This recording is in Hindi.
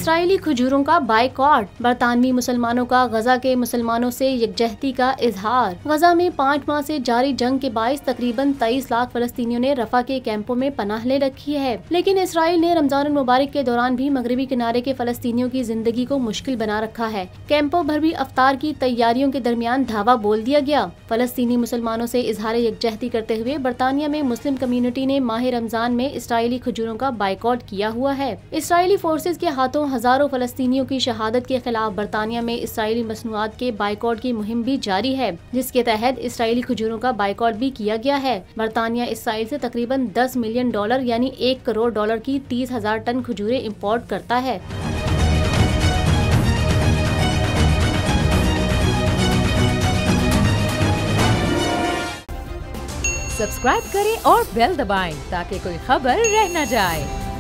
इसराइली खजूरों का बाइकॉट। बरतानवी मुसलमानों का गजा के मुसलमानों से यकजहती का इजहार। गजा में 5 माह से जारी जंग के बाइस तकरीबन 23 लाख फलस्तीनियों ने रफा के कैंपों में पनाह ले रखी है, लेकिन इसराइल ने रमजान मुबारक के दौरान भी मगरबी किनारे के फलस्तीनियों की जिंदगी को मुश्किल बना रखा है। कैंपों भर भी अफ्तार की तैयारियों के दरमियान धावा बोल दिया गया। फलस्तीनी मुसलमानों से इजहार यकजहती करते हुए बरतानिया में मुस्लिम कम्युनिटी ने माह रमजान में इसराइली खजूरों का बाइकॉट किया हुआ है। इसराइली फोर्सेज के हाथों हजारों फलस्तीनियों की शहादत के खिलाफ बरतानिया में इसराइली मसनूआत के बाइकॉट की मुहिम भी जारी है, जिसके तहत इसराइली खजूरों का बाइकॉट भी किया गया है। बरतानिया इसराइल से तकरीबन $10 मिलियन यानी $1 करोड़ की 30,000 टन खजूरें इम्पोर्ट करता है। सब्सक्राइब करें और बेल दबाएं ताकि कोई खबर रह न जाए।